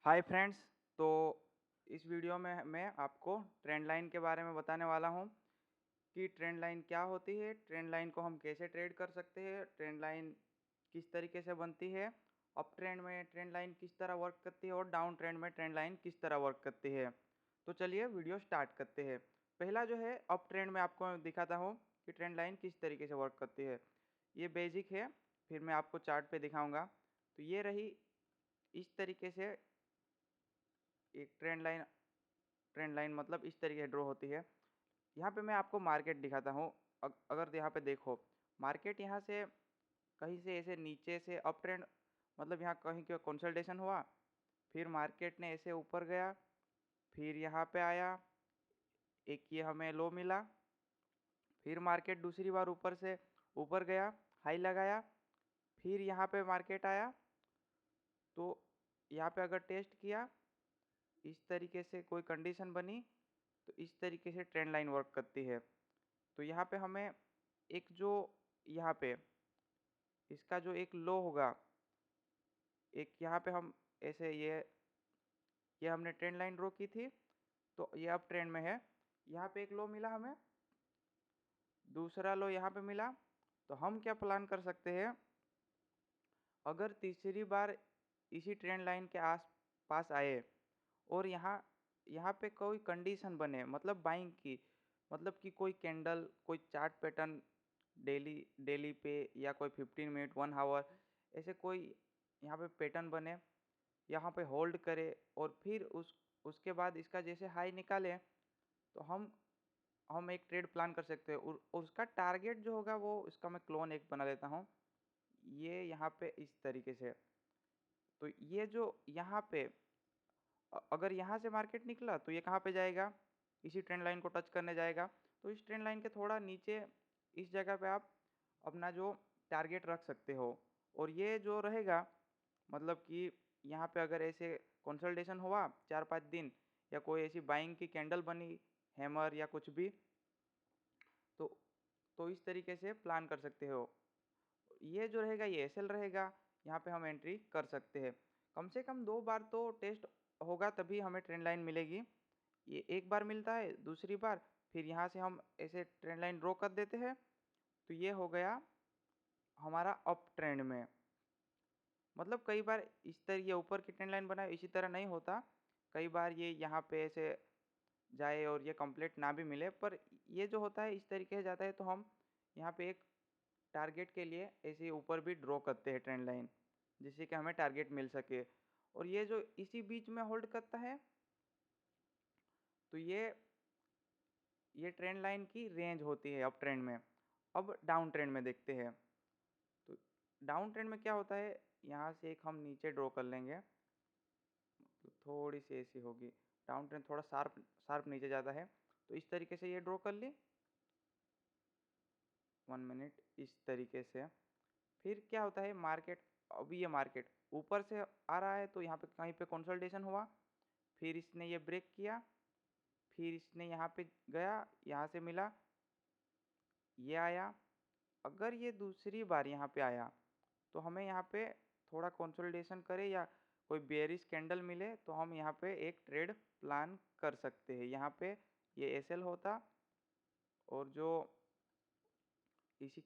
Hi friends. तो इस video में मैं आपको ट्रेंड लाइन के बारे में बताने वाला हूँ कि ट्रेंड लाइन क्या होती है, ट्रेंड लाइन को हम कैसे ट्रेड कर सकते हैं, ट्रेंड लाइन किस तरीके से बनती है, अप ट्रेंड में ट्रेंड लाइन किस तरह वर्क करती है और डाउन ट्रेंड में ट्रेंड लाइन किस तरह वर्क करती है। तो चलिए वीडियो स्टार्ट करते हैं। पहला जो है अप ट्रेंड में आपको मैं दिखाता हूँ कि ट्रेंड लाइन किस तरीके से वर्क करती है। ये बेसिक है, फिर मैं आपको चार्ट पे दिखाऊंगा। तो ये रही इस तरीके से एक ट्रेंड लाइन मतलब इस तरीके से ड्रॉ होती है। यहाँ पे मैं आपको मार्केट दिखाता हूँ। अगर यहाँ पे देखो, मार्केट यहाँ से कहीं से ऐसे नीचे से अप ट्रेंड, मतलब यहाँ कहीं का कंसोलिडेशन हुआ, फिर मार्केट ने ऐसे ऊपर गया, फिर यहाँ पे आया, एक ये हमें लो मिला, फिर मार्केट दूसरी बार ऊपर से ऊपर गया, हाई लगाया, फिर यहाँ पे मार्केट आया। तो यहाँ पे अगर टेस्ट किया, इस तरीके से कोई कंडीशन बनी, तो इस तरीके से ट्रेंड लाइन वर्क करती है। तो यहाँ पे हमें एक जो यहाँ पे इसका जो एक लो होगा, एक यहाँ पे हम ऐसे ये हमने ट्रेंड लाइन ड्रॉ की थी, तो ये अब ट्रेंड में है। यहाँ पे एक लो मिला हमें, दूसरा लो यहाँ पे मिला। तो हम क्या प्लान कर सकते हैं, अगर तीसरी बार इसी ट्रेंड लाइन के आस पास आए और यहाँ यहाँ पे कोई कंडीशन बने, मतलब बाइंग की, मतलब कि कोई कैंडल, कोई चार्ट पैटर्न डेली डेली पे, या कोई 15 मिनट 1 आवर, ऐसे कोई यहाँ पे पैटर्न बने, यहाँ पे होल्ड करे और फिर उसके बाद इसका जैसे हाई निकाले, तो हम एक ट्रेड प्लान कर सकते हैं। और उसका टारगेट जो होगा वो, इसका मैं क्लोन एक बना लेता हूँ, ये यहाँ पे इस तरीके से। तो ये जो यहाँ पे अगर यहाँ से मार्केट निकला तो ये कहाँ पे जाएगा, इसी ट्रेंड लाइन को टच करने जाएगा। तो इस ट्रेंड लाइन के थोड़ा नीचे इस जगह पे आप अपना जो टारगेट रख सकते हो। और ये जो रहेगा, मतलब कि यहाँ पे अगर ऐसे कंसोलिडेशन हुआ 4-5 दिन, या कोई ऐसी बाइंग की कैंडल बनी, हैमर या कुछ भी, तो इस तरीके से प्लान कर सकते हो। ये जो रहेगा ये एसएल रहेगा, यहाँ पे हम एंट्री कर सकते हैं। कम से कम 2 बार तो टेस्ट होगा, तभी हमें ट्रेंड लाइन मिलेगी। ये एक बार मिलता है, दूसरी बार फिर यहाँ से हम ऐसे ट्रेंड लाइन ड्रॉ कर देते हैं। तो ये हो गया हमारा अप ट्रेंड में। मतलब कई बार इस तरह ये ऊपर की ट्रेंड लाइन बनाए इसी तरह नहीं होता, कई बार ये यहाँ पे ऐसे जाए और ये कंप्लीट ना भी मिले, पर ये जो होता है इस तरीके से जाता है। तो हम यहाँ पे एक टारगेट के लिए ऐसे ऊपर भी ड्रॉ करते हैं ट्रेंड लाइन, जिससे कि हमें टारगेट मिल सके। और ये जो इसी बीच में होल्ड करता है, तो ये ट्रेंड लाइन की रेंज होती है अप ट्रेंड में। अब डाउन ट्रेंड में देखते हैं। तो डाउन ट्रेंड में क्या होता है, यहाँ से एक हम नीचे ड्रॉ कर लेंगे, तो थोड़ी सी ऐसी होगी। डाउन ट्रेंड थोड़ा शार्प शार्प नीचे जाता है, तो इस तरीके से ये ड्रॉ कर ली, 1 मिनट इस तरीके से। फिर क्या होता है, मार्केट, अभी ये मार्केट ऊपर से आ रहा है, तो यहाँ पे कहीं पे कंसोलिडेशन हुआ, फिर इसने ये ब्रेक किया, फिर इसने यहाँ पे गया, यहाँ से मिला, ये आया। अगर ये दूसरी बार यहाँ पे आया, तो हमें यहाँ पे थोड़ा कंसोलिडेशन करे या कोई बेयरिश कैंडल मिले, तो हम यहाँ पे एक ट्रेड प्लान कर सकते हैं। यहाँ पे ये एसएल होता, और जो इसी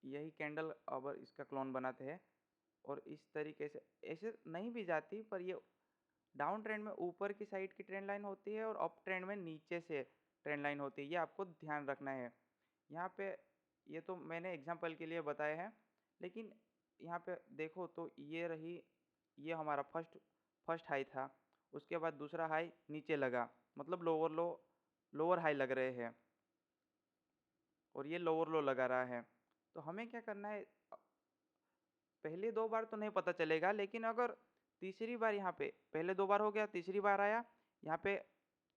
यही कैंडल अब इसका क्लोन बनाते हैं। और इस तरीके से ऐसे नहीं भी जाती, पर ये डाउन ट्रेंड में ऊपर की साइड की ट्रेंड लाइन होती है और अप ट्रेंड में नीचे से ट्रेंड लाइन होती है। ये आपको ध्यान रखना है। यहाँ पे ये तो मैंने एग्जांपल के लिए बताया है, लेकिन यहाँ पे देखो तो ये रही, ये हमारा फर्स्ट हाई था, उसके बाद दूसरा हाई नीचे लगा, मतलब लोअर हाई लग रहे हैं, और ये लोअर लो लगा रहा है। तो हमें क्या करना है, पहले 2 बार तो नहीं पता चलेगा, लेकिन अगर तीसरी बार यहाँ पे, पहले 2 बार हो गया, तीसरी बार आया, यहाँ पे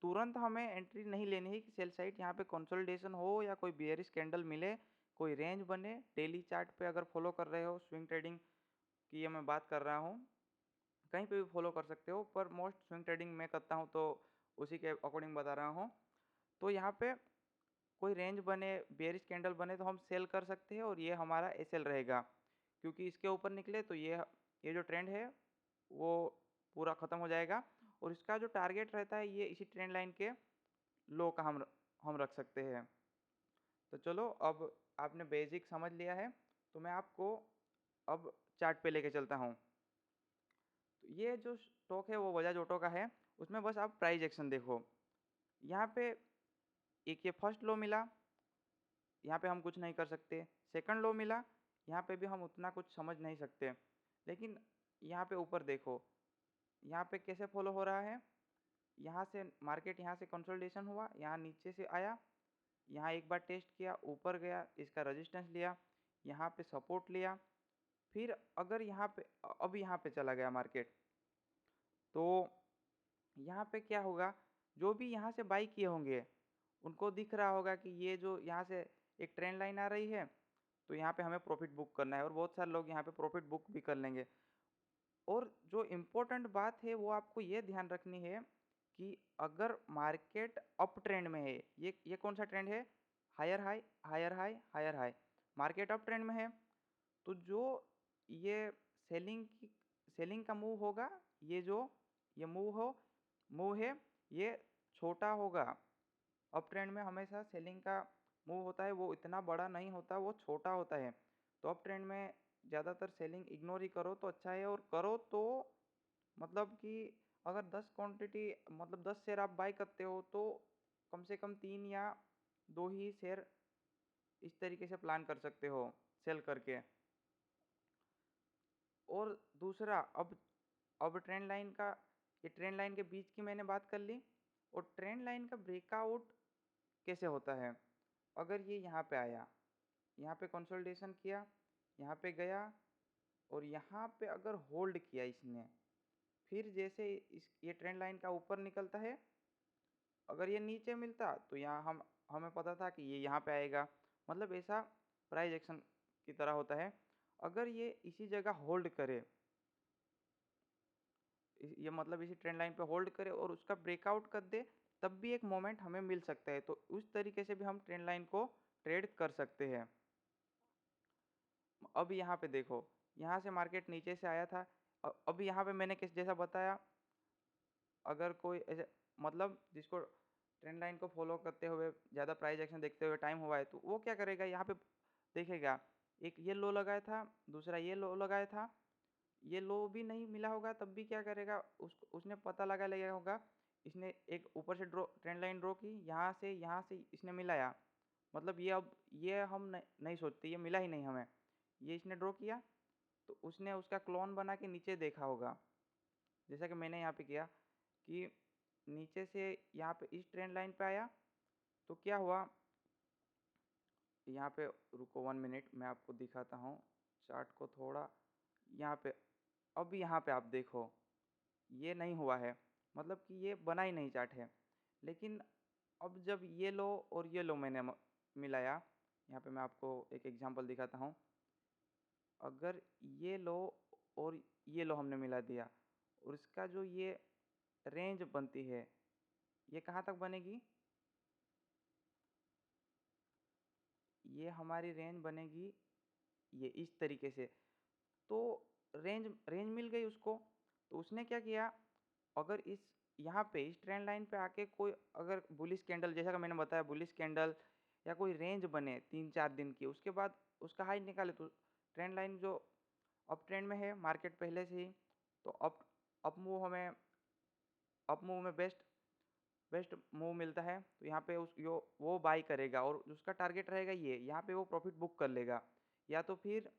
तुरंत हमें एंट्री नहीं लेनी है कि सेल साइड यहाँ पे कंसोलिडेशन हो या कोई बेयरिश कैंडल मिले, कोई रेंज बने। डेली चार्ट पे अगर फॉलो कर रहे हो, स्विंग ट्रेडिंग की ये मैं बात कर रहा हूँ, कहीं पे भी फॉलो कर सकते हो, पर मोस्ट स्विंग ट्रेडिंग मैं करता हूँ, तो उसी के अकॉर्डिंग बता रहा हूँ। तो यहाँ पे कोई रेंज बने, बेयरिश कैंडल बने, तो हम सेल कर सकते हैं, और ये हमारा एसएल रहेगा, क्योंकि इसके ऊपर निकले तो ये जो ट्रेंड है वो पूरा ख़त्म हो जाएगा और इसका जो टारगेट रहता है ये इसी ट्रेंड लाइन के लो का हम रख सकते हैं। तो चलो अब आपने बेसिक समझ लिया है, तो मैं आपको अब चार्ट पे लेके चलता हूँ। तो ये जो स्टॉक है वो बजाज ऑटो का है, उसमें बस आप प्राइस एक्शन देखो। यहाँ पे एक ये फर्स्ट लो मिला, यहाँ पे हम कुछ नहीं कर सकते। सेकंड लो मिला, यहाँ पे भी हम उतना कुछ समझ नहीं सकते। लेकिन यहाँ पे ऊपर देखो, यहाँ पे कैसे फॉलो हो रहा है। यहाँ से मार्केट यहाँ से कंसोलिडेशन हुआ, यहाँ नीचे से आया, यहाँ एक बार टेस्ट किया, ऊपर गया, इसका रेजिस्टेंस लिया, यहाँ पे सपोर्ट लिया, फिर अगर यहाँ पे अब यहाँ पे चला गया मार्केट, तो यहाँ पे क्या होगा, जो भी यहाँ से बाई किए होंगे उनको दिख रहा होगा कि ये जो यहाँ से एक ट्रेंड लाइन आ रही है, तो यहाँ पे हमें प्रॉफिट बुक करना है और बहुत सारे लोग यहाँ पे प्रॉफिट बुक भी कर लेंगे। और जो इम्पोर्टेंट बात है वो आपको ये ध्यान रखनी है कि अगर मार्केट अप ट्रेंड में है, ये कौन सा ट्रेंड है, higher high higher high higher high, market up trend में है, तो जो ये सेलिंग का मूव होगा, ये जो ये मूव है ये छोटा होगा। अप ट्रेंड में हमेशा सेलिंग का मूव होता है, वो इतना बड़ा नहीं होता, वो छोटा होता है। तो अप ट्रेंड में ज़्यादातर सेलिंग इग्नोर ही करो तो अच्छा है, और करो तो मतलब कि अगर 10 क्वांटिटी मतलब 10 शेयर आप बाय करते हो तो कम से कम 3 या 2 ही शेयर इस तरीके से प्लान कर सकते हो सेल करके। और दूसरा, अब ट्रेंड लाइन का, ये ट्रेंड लाइन के बीच की मैंने बात कर ली, और ट्रेंड लाइन का ब्रेकआउट कैसे होता है। अगर ये यहाँ पे आया, यहाँ पे कंसोलिडेशन किया, यहाँ पे गया और यहाँ पे अगर होल्ड किया इसने, फिर जैसे इस ये ट्रेंड लाइन का ऊपर निकलता है, अगर ये नीचे मिलता तो यहाँ हमें पता था कि ये यहाँ पे आएगा, मतलब ऐसा प्राइस एक्शन की तरह होता है। अगर ये इसी जगह होल्ड करे, ये मतलब इसी ट्रेंड लाइन पे होल्ड करे और उसका ब्रेकआउट कर दे, तब भी एक मोमेंट हमें मिल सकता है। तो उस तरीके से भी हम ट्रेंड लाइन को ट्रेड कर सकते हैं। अब यहाँ पे देखो, यहाँ से मार्केट नीचे से आया था, अब यहाँ पे मैंने किस जैसा बताया, अगर कोई ऐसे मतलब जिसको ट्रेंड लाइन को फॉलो करते हुए ज़्यादा प्राइस एक्शन देखते हुए टाइम हुआ है, तो वो क्या करेगा, यहाँ पे देखेगा एक ये लो लगाया था, दूसरा ये लो लगाया था, ये लो भी नहीं मिला होगा, तब भी क्या करेगा, उसने पता लगा लिया होगा, इसने एक ऊपर से ट्रेंड लाइन ड्रॉ की, यहाँ से इसने मिलाया, मतलब ये अब ये हम नहीं सोचते, ये मिला ही नहीं हमें, ये इसने ड्रॉ किया, तो उसने उसका क्लोन बना के नीचे देखा होगा, जैसा कि मैंने यहाँ पे किया कि नीचे से यहाँ पे इस ट्रेंड लाइन पे आया, तो क्या हुआ, यहाँ पे रुको 1 मिनट, मैं आपको दिखाता हूँ चार्ट को थोड़ा। यहाँ पे अब यहाँ पे आप देखो, ये नहीं हुआ है, मतलब कि ये बना ही नहीं चार्ट है। लेकिन अब जब ये लो और ये लो मैंने मिलाया, यहाँ पे मैं आपको एक एग्जांपल दिखाता हूँ। अगर ये लो और ये लो हमने मिला दिया, और इसका जो ये रेंज बनती है, ये कहाँ तक बनेगी, ये हमारी रेंज बनेगी ये इस तरीके से। तो रेंज रेंज मिल गई उसको, तो उसने क्या किया, अगर इस यहाँ पे इस ट्रेंड लाइन पे आके कोई अगर बुलिश कैंडल, जैसा कि मैंने बताया बुलिश कैंडल या कोई रेंज बने 3-4 दिन की, उसके बाद उसका हाई निकाले, तो ट्रेंड लाइन जो अप ट्रेंड में है मार्केट पहले से ही, तो अप मूव में बेस्ट बेस्ट मूव मिलता है, तो यहाँ पे उस यो वो बाई करेगा और उसका टारगेट रहेगा ये, यहाँ पे वो प्रॉफिट बुक कर लेगा, या तो फिर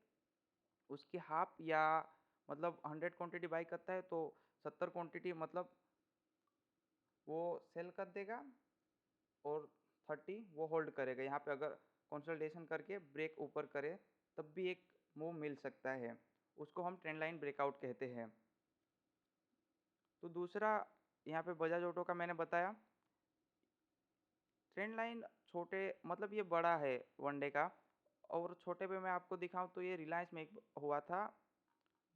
उसकी हाफ या मतलब 100 क्वांटिटी बाई करता है तो 70 क्वांटिटी मतलब वो सेल कर देगा, और 30 वो होल्ड करेगा। यहाँ पे अगर कंसोलिडेशन करके ब्रेक ऊपर करे, तब भी एक मूव मिल सकता है, उसको हम ट्रेंड लाइन ब्रेकआउट कहते हैं। तो दूसरा, यहाँ पे बजाज ऑटो का मैंने बताया, ट्रेंड लाइन छोटे मतलब ये बड़ा है वनडे का, और छोटे पे मैं आपको दिखाऊं तो ये रिलायंस में एक हुआ था,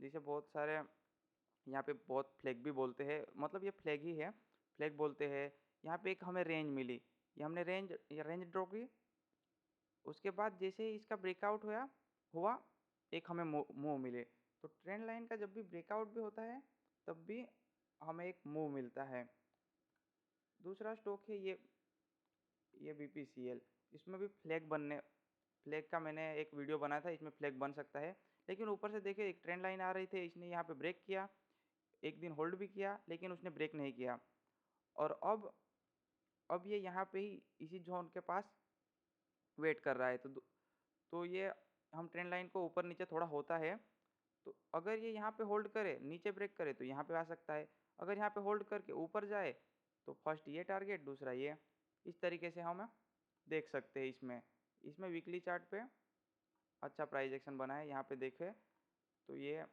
जिसे बहुत सारे यहाँ पे बहुत फ्लैग भी बोलते हैं, मतलब ये फ्लैग ही है, फ्लैग बोलते हैं। यहाँ पे एक हमें रेंज मिली, ये हमने रेंज ड्रॉ की, उसके बाद जैसे ही इसका ब्रेकआउट हुआ एक हमें मूव मिले। तो ट्रेंड लाइन का जब भी ब्रेकआउट भी होता है, तब भी हमें एक मूव मिलता है। दूसरा स्टॉक है ये BPCL। इसमें भी फ्लैग का मैंने एक वीडियो बनाया था, इसमें फ्लैग बन सकता है। लेकिन ऊपर से देखिए एक ट्रेंड लाइन आ रही थी, इसने यहाँ पे ब्रेक किया, एक दिन होल्ड भी किया, लेकिन उसने ब्रेक नहीं किया। और अब ये यहाँ पे ही इसी ज़ोन के पास वेट कर रहा है। तो ये हम ट्रेंड लाइन को ऊपर नीचे थोड़ा होता है, तो अगर ये यहाँ पे होल्ड करे, नीचे ब्रेक करे तो यहाँ पे आ सकता है। अगर यहाँ पे होल्ड करके ऊपर जाए तो फर्स्ट ये टारगेट, दूसरा ये। इस तरीके से हम देख सकते हैं। इसमें वीकली चार्ट पे अच्छा प्राइस एक्शन बना है। यहाँ पे देखें तो ये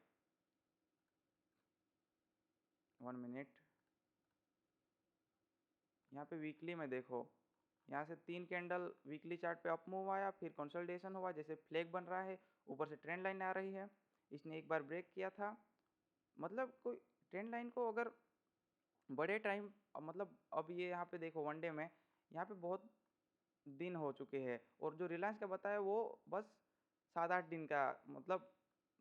1 मिनट, यहाँ पे वीकली में देखो, यहाँ से 3 कैंडल वीकली चार्ट पे अप मूव आया, फिर कंसोलिडेशन हुआ, जैसे फ्लैग बन रहा है, ऊपर से ट्रेंड लाइन आ रही है। इसने एक बार ब्रेक किया था। मतलब कोई ट्रेंड लाइन को अगर बड़े टाइम, मतलब अब ये यहाँ पे देखो वन डे में यहाँ पे बहुत दिन हो चुके हैं, और जो रिलायंस का बताया वो बस 7-8 दिन का, मतलब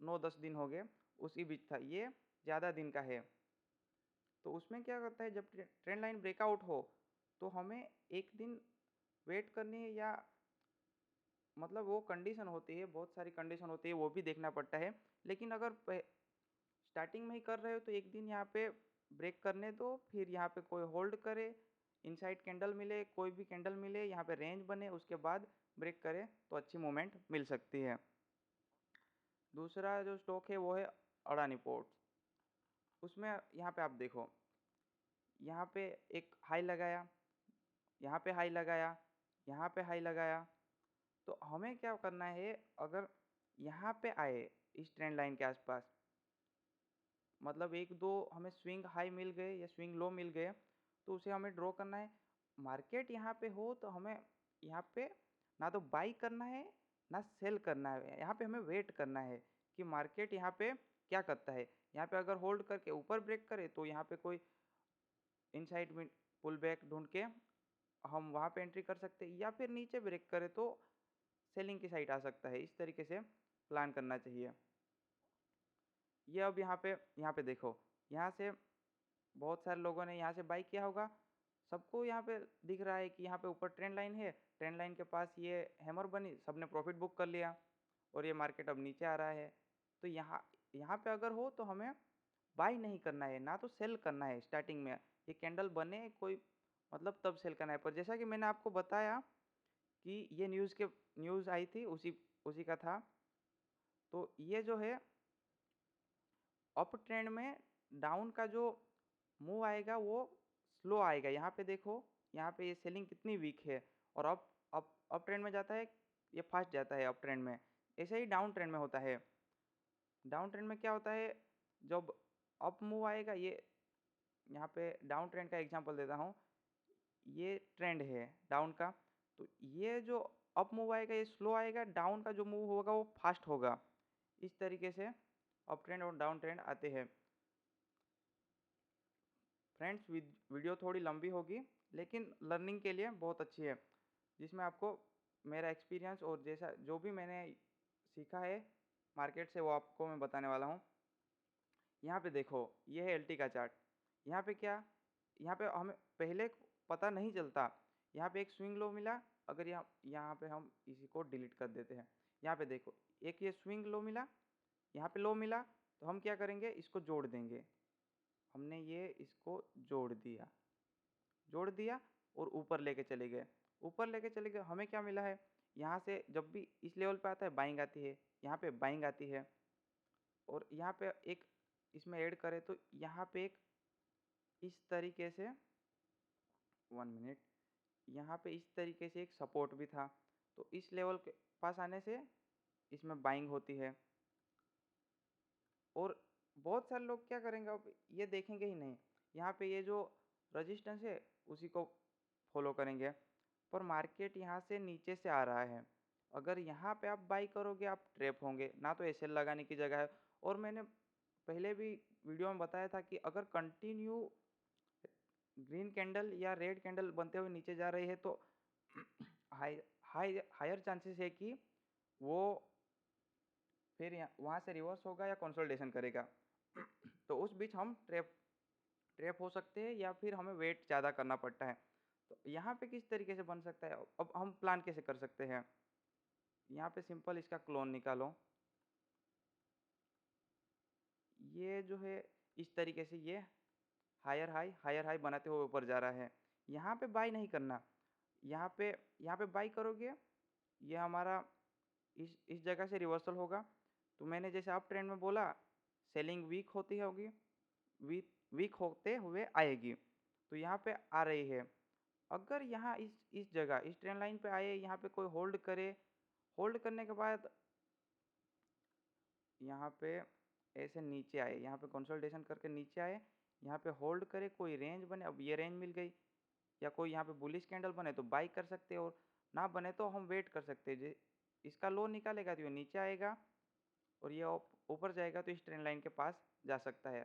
9-10 दिन हो गए, उसी बीच था। ये ज़्यादा दिन का है। तो उसमें क्या करता है, जब ट्रेंड लाइन ब्रेकआउट हो तो हमें एक दिन वेट करनी है, या मतलब वो कंडीशन होती है, बहुत सारी कंडीशन होती है, वो भी देखना पड़ता है। लेकिन अगर स्टार्टिंग में ही कर रहे हो तो एक दिन यहाँ पे ब्रेक करने दो, फिर यहाँ पे कोई होल्ड करे, इनसाइड कैंडल मिले, कोई भी कैंडल मिले, यहाँ पे रेंज बने, उसके बाद ब्रेक करे तो अच्छी मूवमेंट मिल सकती है। दूसरा जो स्टॉक है वो है अडानी पोर्ट्स। उसमें यहाँ पे आप देखो, यहाँ पे एक हाई लगाया, यहाँ पे हाई लगाया, यहाँ पे हाई लगाया। तो हमें क्या करना है, अगर यहाँ पे आए इस ट्रेंड लाइन के आसपास, मतलब एक दो हमें स्विंग हाई मिल गए या स्विंग लो मिल गए, तो उसे हमें ड्रॉ करना है। मार्केट यहाँ पे हो तो हमें यहाँ पे ना तो बाई करना है ना सेल करना है, यहाँ पे हमें वेट करना है कि मार्केट यहाँ पे क्या करता है। यहाँ पे अगर होल्ड करके ऊपर ब्रेक करे तो यहाँ पे कोई इनसाइड में पुल बैक ढूंढ के हम वहाँ पे एंट्री कर सकते हैं, या फिर नीचे ब्रेक करे तो सेलिंग की साइड आ सकता है। इस तरीके से प्लान करना चाहिए। ये अब यहाँ पे देखो, यहाँ से बहुत सारे लोगों ने यहाँ से बाई किया होगा। सबको यहाँ पे दिख रहा है कि यहाँ पे ऊपर ट्रेंड लाइन है, ट्रेंड लाइन के पास ये हैमर बनी, सबने प्रॉफिट बुक कर लिया, और ये मार्केट अब नीचे आ रहा है। तो यहाँ यहाँ पे अगर हो तो हमें बाई नहीं करना है, ना तो सेल करना है। स्टार्टिंग में ये कैंडल बने कोई, मतलब तब सेल करना है। पर जैसा कि मैंने आपको बताया कि ये न्यूज़ आई थी, उसी उसी का था। तो ये जो है अप ट्रेंड में डाउन का जो मूव आएगा वो स्लो आएगा। यहाँ पे देखो, यहाँ पे ये सेलिंग कितनी वीक है, और अप ट्रेंड में जाता है, ये फास्ट जाता है अप ट्रेंड में। ऐसे ही डाउन ट्रेंड में होता है। डाउन ट्रेंड में क्या होता है, जब अप मूव आएगा, ये यहाँ पे डाउन ट्रेंड का एग्जांपल देता हूँ। ये ट्रेंड है डाउन का, तो ये जो अप मूव आएगा ये स्लो आएगा, डाउन का जो मूव होगा वो फास्ट होगा। इस तरीके से अप ट्रेंड और डाउन ट्रेंड आते हैं। फ्रेंड्स, वीडियो थोड़ी लंबी होगी, लेकिन लर्निंग के लिए बहुत अच्छी है, जिसमें आपको मेरा एक्सपीरियंस और जैसा जो भी मैंने सीखा है मार्केट से वो आपको मैं बताने वाला हूँ। यहाँ पे देखो, ये है एलटी का चार्ट। यहाँ पे क्या, यहाँ पे हमें पहले पता नहीं चलता। यहाँ पे एक स्विंग लो मिला, अगर यहाँ पे हम इसी को डिलीट कर देते हैं। यहाँ पे देखो, एक ये स्विंग लो मिला, यहाँ पे लो मिला, तो हम क्या करेंगे, इसको जोड़ देंगे। हमने ये इसको जोड़ दिया और ऊपर लेके चले गए। हमें क्या मिला है, यहाँ से जब भी इस लेवल पे आता है बाइंग आती है, यहाँ पे बाइंग आती है, और यहाँ पे एक इसमें ऐड करें तो यहाँ पे एक इस तरीके से 1 मिनट, यहाँ पे इस तरीके से एक सपोर्ट भी था। तो इस लेवल के पास आने से इसमें बाइंग होती है। और बहुत सारे लोग क्या करेंगे, अब ये देखेंगे ही नहीं, यहाँ पे ये जो रजिस्टेंस है उसी को फॉलो करेंगे। पर मार्केट यहाँ से नीचे से आ रहा है, अगर यहाँ पे आप बाई करोगे आप ट्रैप होंगे, ना तो एसएल लगाने की जगह है। और मैंने पहले भी वीडियो में बताया था कि अगर कंटिन्यू ग्रीन कैंडल या रेड कैंडल बनते हुए नीचे जा रही है तो हायर चांसेस है कि वो फिर वहाँ से रिवर्स होगा या कंसोलिडेशन करेगा। तो उस बीच हम ट्रैप ट्रैप हो सकते हैं या फिर हमें वेट ज़्यादा करना पड़ता है। तो यहाँ पे किस तरीके से बन सकता है? अब हम प्लान कैसे कर सकते हैं? यहाँ पे सिंपल इसका क्लोन निकालो। ये जो है इस तरीके से ये हायर हाई बनाते हुए ऊपर जा रहा है। यहाँ पे बाय नहीं करना। यहाँ पे यहाँ पे बाय करोगे, ये हमारा इस जगह से रिवर्सल होगा। तो मैंने जैसे अप ट्रेंड में बोला, सेलिंग वीक होती होगी, वीक होते हुए आएगी। तो यहाँ पे आ रही है। अगर यहाँ इस जगह इस ट्रेंड लाइन पे आए, यहाँ पे कोई होल्ड करे, होल्ड करने के बाद यहाँ पे ऐसे नीचे आए, यहाँ पे कंसोलिडेशन करके नीचे आए, यहाँ पे होल्ड करे, कोई रेंज बने, अब ये रेंज मिल गई, या कोई यहाँ पे बुलिश कैंडल बने तो बाई कर सकते हैं, और ना बने तो हम वेट कर सकते हैं। इसका लो निकालेगा तो ये नीचे आएगा, और ये ऊपर जाएगा तो इस ट्रेंड लाइन के पास जा सकता है।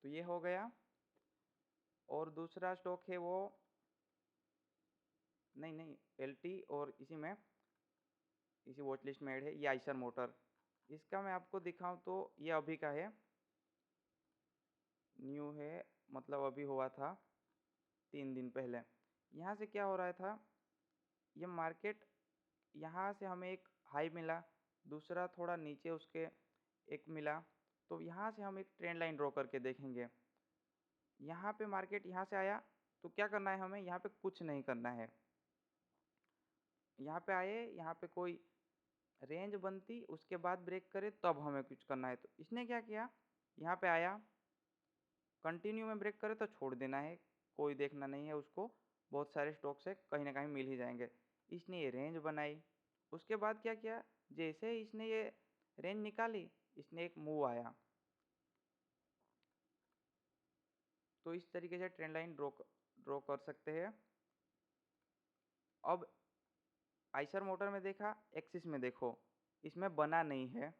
तो ये हो गया। और दूसरा स्टॉक है वो, नहीं एलटी, और इसी वॉच लिस्ट में ऐड है, ये आइशर मोटर। इसका मैं आपको दिखाऊं तो ये अभी का है, न्यू है, मतलब अभी हुआ था 3 दिन पहले। यहाँ से क्या हो रहा था, ये मार्केट यहाँ से हमें एक हाई मिला, दूसरा थोड़ा नीचे उसके एक मिला, तो यहाँ से हम एक ट्रेंड लाइन ड्रॉ करके देखेंगे। यहाँ पे मार्केट यहाँ से आया तो क्या करना है हमें, यहाँ पे कुछ नहीं करना है। यहाँ पे आए, यहाँ पे कोई रेंज बनती, उसके बाद ब्रेक करे, तब हमें कुछ करना है। तो इसने क्या किया, यहाँ पे आया, कंटिन्यू में ब्रेक करे तो छोड़ देना है, कोई देखना नहीं है उसको, बहुत सारे स्टॉक से कहीं ना कहीं मिल ही जाएंगे। इसने ये रेंज बनाई, उसके बाद क्या किया, जैसे ही इसने ये रेंज निकाली, इसने एक मूव आया। तो इस तरीके से ट्रेंड लाइन ड्रॉ कर सकते हैं। अब आइशर मोटर में देखा, एक्सिस में देखो, इसमें बना नहीं है,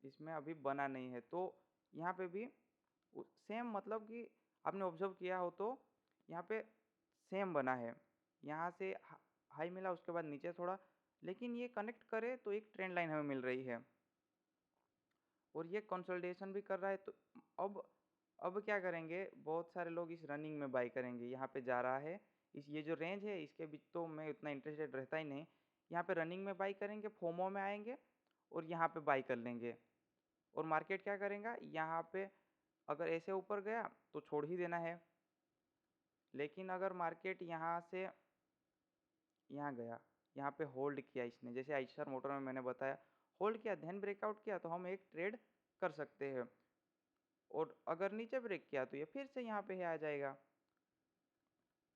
इसमें अभी बना नहीं है। तो यहाँ पे भी सेम, मतलब कि आपने ऑब्जर्व किया हो तो यहाँ पे सेम बना है, यहाँ से हाई मिला, उसके बाद नीचे थोड़ा, लेकिन ये कनेक्ट करे तो एक ट्रेंड लाइन हमें मिल रही है, और ये कंसोलिडेशन भी कर रहा है। तो अब क्या करेंगे, बहुत सारे लोग इस रनिंग में बाई करेंगे। यहाँ पे जा रहा है, इस ये जो रेंज है इसके बीच तो मैं उतना इंटरेस्टेड रहता ही नहीं। यहाँ पे रनिंग में बाई करेंगे, फोमो में आएंगे और यहाँ पे बाई कर लेंगे। और मार्केट क्या करेगा, यहाँ पे अगर ऐसे ऊपर गया तो छोड़ ही देना है, लेकिन अगर मार्केट यहाँ से यहाँ गया, यहाँ पे होल्ड किया इसने, जैसे आइशर मोटर में मैंने बताया, होल्ड किया, देन ब्रेकआउट किया, तो हम एक ट्रेड कर सकते हैं। और अगर नीचे ब्रेक किया तो ये फिर से यहाँ पे आ जाएगा।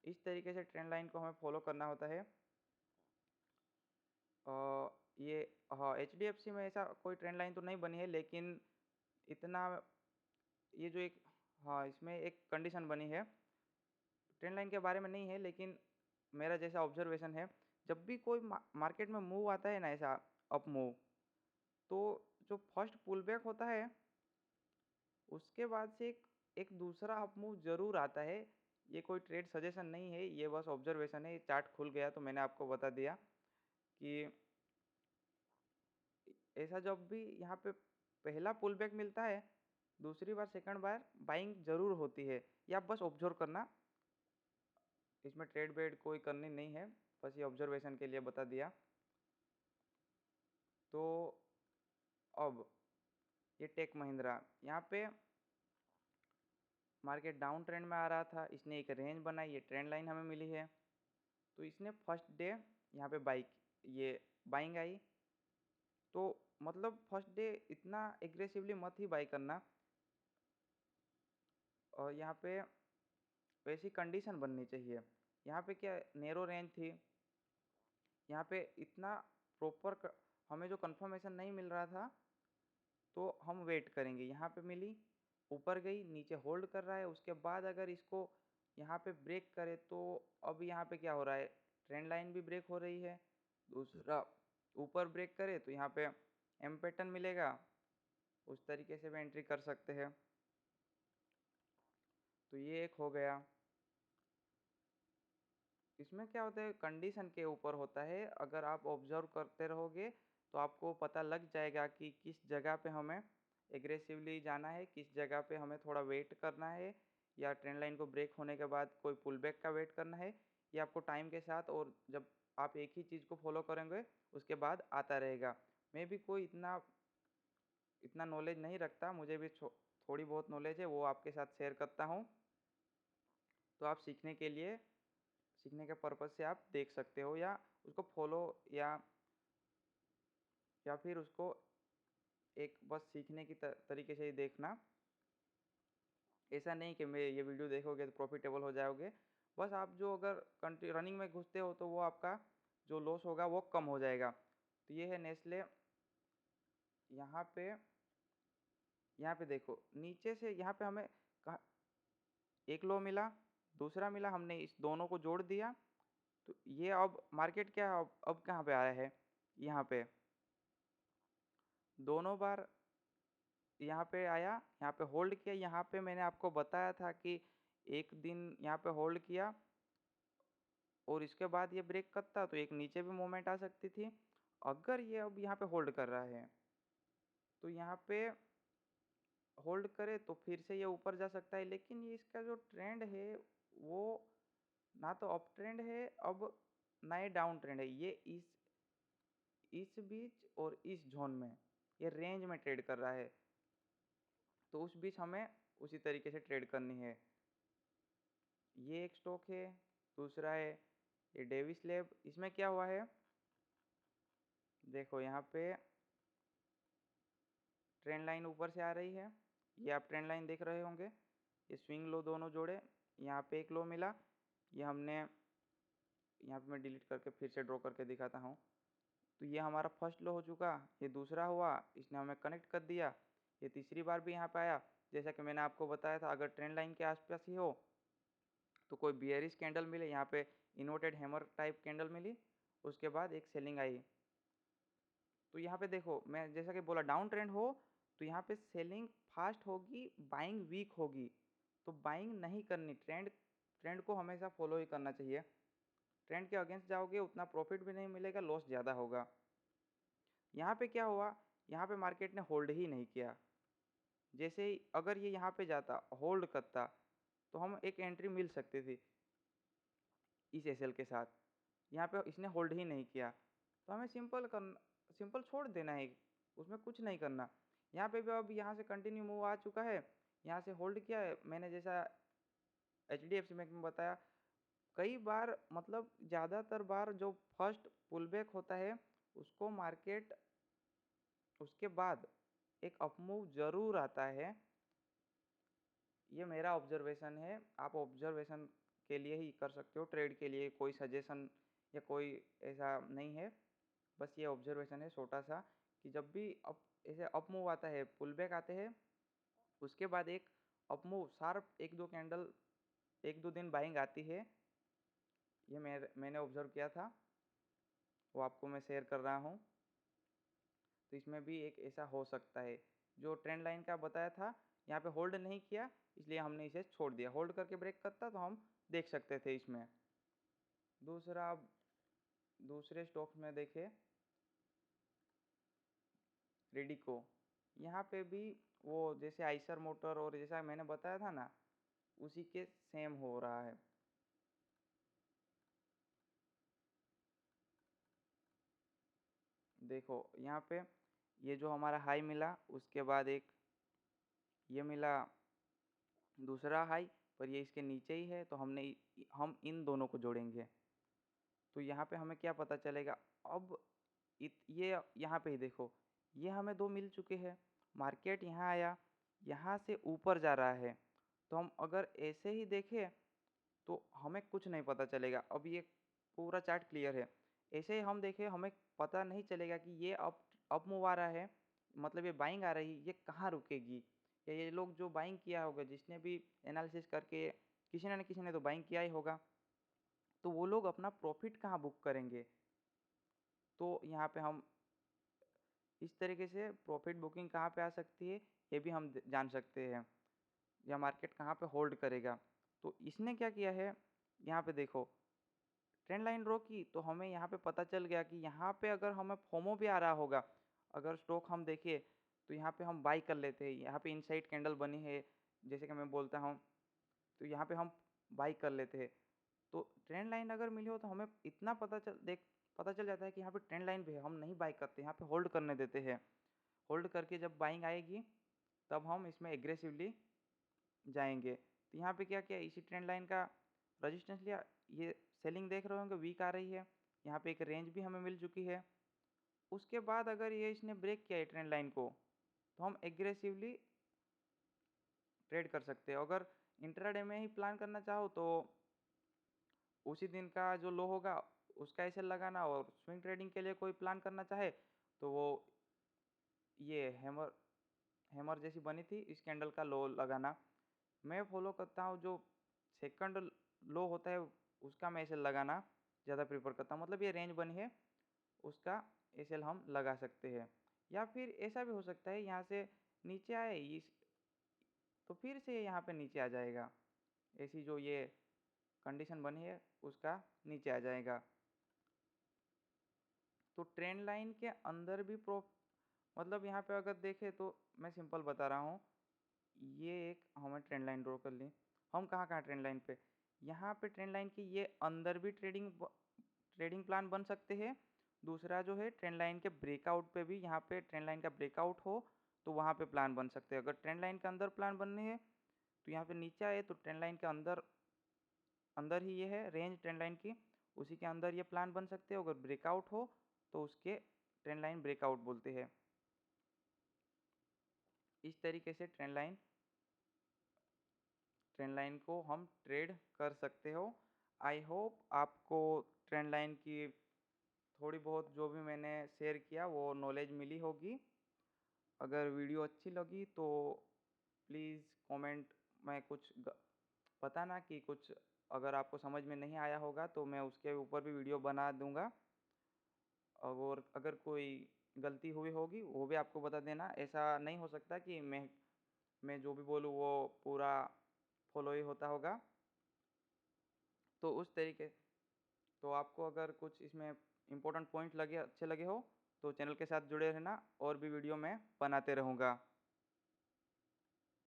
इस तरीके से ट्रेंड लाइन को हमें फॉलो करना होता है। ये हाँ, HDFC में ऐसा कोई ट्रेंड लाइन तो नहीं बनी है, लेकिन इतना, ये जो एक, हाँ, इसमें एक कंडीशन बनी है, ट्रेंड लाइन के बारे में नहीं है, लेकिन मेरा जैसा ऑब्जर्वेशन है, जब भी कोई मार्केट में मूव आता है ना, ऐसा अप मूव, तो जो फर्स्ट पुल बैक होता है, उसके बाद से एक दूसरा अप मूव जरूर आता है। ये कोई ट्रेड सजेशन नहीं है, ये बस ऑब्जर्वेशन है। ये चार्ट खुल गया तो मैंने आपको बता दिया कि ऐसा जब भी यहाँ पे पहला पुल बैक मिलता है, दूसरी बार सेकंड बार बाइंग जरूर होती है। ये आप बस ऑब्जर्व करना, इसमें ट्रेड वेड कोई करनी नहीं है, बस ये ऑब्जर्वेशन के लिए बता दिया। तो अब ये टेक महिंद्रा, यहाँ पे मार्केट डाउन ट्रेंड में आ रहा था, इसने एक रेंज बनाई, ये ट्रेंड लाइन हमें मिली है। तो इसने फर्स्ट डे यहाँ पे ये बाइंग आई, तो मतलब फर्स्ट डे इतना एग्रेसिवली मत ही बाई करना। और यहाँ पे वैसी कंडीशन बननी चाहिए। यहाँ पे क्या नैरो रेंज थी, यहाँ पे इतना प्रॉपर हमें जो कंफर्मेशन नहीं मिल रहा था, तो हम वेट करेंगे। यहाँ पे मिली, ऊपर गई, नीचे होल्ड कर रहा है, उसके बाद अगर इसको यहाँ पे ब्रेक करे, तो अब यहाँ पे क्या हो रहा है, ट्रेंड लाइन भी ब्रेक हो रही है। दूसरा, ऊपर ब्रेक करे तो यहाँ पे एम पैटर्न मिलेगा, उस तरीके से भी एंट्री कर सकते हैं। तो ये एक हो गया। इसमें क्या होता है, कंडीशन के ऊपर होता है। अगर आप ऑब्जर्व करते रहोगे तो आपको पता लग जाएगा कि किस जगह पे हमें एग्रेसिवली जाना है, किस जगह पे हमें थोड़ा वेट करना है, या ट्रेंड लाइन को ब्रेक होने के बाद कोई पुल बैक का वेट करना है, ये आपको टाइम के साथ और जब आप एक ही चीज़ को फॉलो करेंगे उसके बाद आता रहेगा। मैं भी कोई इतना नॉलेज नहीं रखता, मुझे भी थोड़ी बहुत नॉलेज है, वो आपके साथ शेयर करता हूँ। तो आप सीखने के पर्पज़ से आप देख सकते हो, या उसको फॉलो या फिर उसको एक बस सीखने की तरीके से ही देखना। ऐसा नहीं कि मैं ये वीडियो देखोगे तो प्रॉफिटेबल हो जाओगे। बस आप जो अगर रनिंग में घुसते हो तो वो आपका जो लॉस होगा वो कम हो जाएगा। तो ये है नेस्ले। यहाँ पे यहाँ पे देखो नीचे से यहाँ पे हमें कहा एक लो मिला, दूसरा मिला, हमने इस दोनों को जोड़ दिया। तो ये अब मार्केट क्या है, अब कहाँ पे आया है, यहाँ पे दोनों बार यहाँ पे आया, यहाँ पे होल्ड किया। यहाँ पे मैंने आपको बताया था कि एक दिन यहाँ पे होल्ड किया और इसके बाद ये ब्रेक करता तो एक नीचे भी मूवमेंट आ सकती थी। अगर ये अब यहाँ पे होल्ड कर रहा है तो यहाँ पे होल्ड करे तो फिर से ये ऊपर जा सकता है, लेकिन ये इसका जो ट्रेंड है वो ना तो अप ट्रेंड है अब, ना ये डाउन ट्रेंड है। ये इस बीच और इस जोन में, ये रेंज में ट्रेड कर रहा है। तो उस बीच हमें उसी तरीके से ट्रेड करनी है। ये एक स्टॉक है, दूसरा है ये डेविस लैब। इसमें क्या हुआ है, देखो यहाँ पे ट्रेंड लाइन ऊपर से आ रही है, ये आप ट्रेंड लाइन देख रहे होंगे। ये स्विंग लो दोनों जोड़े, यहाँ पे एक लो मिला, ये हमने यहाँ पे मैं डिलीट करके फिर से ड्रॉ करके दिखाता हूँ। तो ये हमारा फर्स्ट लो हो चुका, ये दूसरा हुआ, इसने हमें कनेक्ट कर दिया। ये तीसरी बार भी यहाँ पे आया। जैसा कि मैंने आपको बताया था, अगर ट्रेंड लाइन के आसपास ही हो तो कोई बियरिश कैंडल मिले, यहाँ पे इन्वर्टेड हैमर टाइप कैंडल मिली, उसके बाद एक सेलिंग आई। तो यहाँ पे देखो मैं जैसा कि बोला डाउन ट्रेंड हो तो यहाँ पे सेलिंग फास्ट होगी, बाइंग वीक होगी। तो बाइंग नहीं करनी, ट्रेंड को हमेशा फॉलो ही करना चाहिए। ट्रेंड के अगेंस्ट जाओगे उतना प्रॉफिट भी नहीं मिलेगा, लॉस ज़्यादा होगा। यहाँ पे क्या हुआ, यहाँ पे मार्केट ने होल्ड ही नहीं किया। जैसे ही अगर ये यहाँ पे जाता होल्ड करता तो हम एक एंट्री मिल सकती थी इस एसएल के साथ। यहाँ पे इसने होल्ड ही नहीं किया तो हमें सिंपल छोड़ देना है, उसमें कुछ नहीं करना। यहाँ पे भी अब यहाँ से कंटिन्यू मूव आ चुका है, यहाँ से होल्ड किया है। मैंने जैसा एचडीएफसी बैंक में बताया, कई बार मतलब ज़्यादातर बार जो फर्स्ट पुल बैक होता है उसको मार्केट उसके बाद एक अपमूव ज़रूर आता है। ये मेरा ऑब्जर्वेशन है, आप ऑब्जर्वेशन के लिए ही कर सकते हो, ट्रेड के लिए कोई सजेशन या कोई ऐसा नहीं है। बस ये ऑब्जर्वेशन है छोटा सा कि जब भी अप ऐसे अप मूव आता है, पुल बैक आते हैं, उसके बाद एक अप मूव शार्प एक दो दिन बाइंग आती है। ये मैंने ऑब्जर्व किया था, वो आपको मैं शेयर कर रहा हूँ। तो इसमें भी एक ऐसा हो सकता है। जो ट्रेंड लाइन का बताया था, यहाँ पे होल्ड नहीं किया इसलिए हमने इसे छोड़ दिया। होल्ड करके ब्रेक करता तो हम देख सकते थे इसमें। दूसरा, दूसरे स्टॉक्स में देखें रेडिको, यहाँ पे भी वो जैसे आइसर मोटर और जैसा मैंने बताया था ना, उसी के सेम हो रहा है। देखो यहाँ पे ये जो हमारा हाई मिला उसके बाद एक ये मिला दूसरा हाई, पर ये इसके नीचे ही है तो हम इन दोनों को जोड़ेंगे। तो यहाँ पे हमें क्या पता चलेगा, अब ये यहाँ पे ही देखो, ये हमें दो मिल चुके हैं। मार्केट यहाँ आया, यहाँ से ऊपर जा रहा है। तो हम अगर ऐसे ही देखें तो हमें कुछ नहीं पता चलेगा। अब ये पूरा चार्ट क्लियर है, ऐसे ही हम देखें हमें पता नहीं चलेगा कि ये अप मूव आ रहा है, मतलब ये बाइंग आ रही है, ये कहाँ रुकेगी। या ये लोग जो बाइंग किया होगा, जिसने भी एनालिसिस करके किसी ने तो बाइंग किया ही होगा, तो वो लोग अपना प्रॉफिट कहाँ बुक करेंगे। तो यहाँ पे हम इस तरीके से प्रॉफिट बुकिंग कहाँ पे आ सकती है ये भी हम जान सकते हैं, या मार्केट कहाँ पे होल्ड करेगा। तो इसने क्या किया है, यहाँ पे देखो ट्रेंड लाइन ड्रॉ की तो हमें यहाँ पे पता चल गया कि यहाँ पे अगर हमें फोमो भी आ रहा होगा, अगर स्टॉक हम देखें तो यहाँ पे हम बाई कर लेते हैं। यहाँ पे इनसाइड कैंडल बनी है, जैसे कि मैं बोलता हूँ, तो यहाँ पे हम बाई कर लेते हैं। तो ट्रेंड लाइन अगर मिली हो तो हमें इतना पता चल जाता है कि यहाँ पे ट्रेंड लाइन भी है, हम नहीं बाई करते, यहाँ पे होल्ड करने देते हैं। होल्ड करके जब बाइंग आएगी तब हम इसमें एग्रेसिवली जाएंगे। तो यहाँ पे क्या किया, इसी ट्रेंड लाइन का रजिस्टेंस लिया, ये सेलिंग देख रहे होंगे वीक आ रही है, यहाँ पे एक रेंज भी हमें मिल चुकी है। उसके बाद अगर ये इसने ब्रेक किया है ट्रेंड लाइन को, तो हम एग्रेसिवली ट्रेड कर सकते हैं। अगर इंट्राडे में ही प्लान करना चाहो तो उसी दिन का जो लो होगा उसका एसएल लगाना, और स्विंग ट्रेडिंग के लिए कोई प्लान करना चाहे तो वो ये हैमर जैसी बनी थी इस कैंडल का लो लगाना। मैं फॉलो करता हूँ जो सेकंड लो होता है उसका मैं एसएल लगाना ज़्यादा प्रेफर करता हूँ। मतलब ये रेंज बनी है उसका एसएल हम लगा सकते हैं। या फिर ऐसा भी हो सकता है यहाँ से नीचे आए इस, तो फिर से यहाँ पे नीचे आ जाएगा, ऐसी जो ये कंडीशन बनी है उसका नीचे आ जाएगा। तो ट्रेंड लाइन के अंदर भी मतलब यहाँ पे अगर देखें तो मैं सिंपल बता रहा हूँ, ये एक हमें ट्रेंड लाइन ड्रॉ कर ली। हम कहाँ ट्रेंड लाइन पे, यहाँ पे ट्रेंड लाइन की ये अंदर भी ट्रेडिंग प्लान बन सकते हैं। दूसरा जो है ट्रेंड लाइन के ब्रेकआउट पे भी, यहाँ पे ट्रेंड लाइन का ब्रेकआउट हो तो वहाँ पे प्लान बन सकते हैं। अगर ट्रेंड लाइन के अंदर प्लान बनने है तो यहाँ पे नीचे आए तो ट्रेंड लाइन के अंदर अंदर ही ये है रेंज ट्रेंड लाइन की, उसी के अंदर ये प्लान बन सकते हैं। अगर ब्रेकआउट हो तो उसके ट्रेंड लाइन ब्रेकआउट बोलते हैं। इस तरीके से ट्रेंड लाइन को हम ट्रेड कर सकते हो। आई होप आपको ट्रेंड लाइन की थोड़ी बहुत जो भी मैंने शेयर किया वो नॉलेज मिली होगी। अगर वीडियो अच्छी लगी तो प्लीज़ कमेंट में कुछ बताना कि कुछ अगर आपको समझ में नहीं आया होगा तो मैं उसके ऊपर भी वीडियो बना दूंगा। और अगर कोई गलती हुई होगी वो भी आपको बता देना। ऐसा नहीं हो सकता कि मैं जो भी बोलूँ वो पूरा फॉलो ही होता होगा। तो उस तरीके, तो आपको अगर कुछ इसमें इम्पोर्टेंट पॉइंट लगे अच्छे लगे हो तो चैनल के साथ जुड़े रहना, और भी वीडियो मैं बनाते रहूँगा।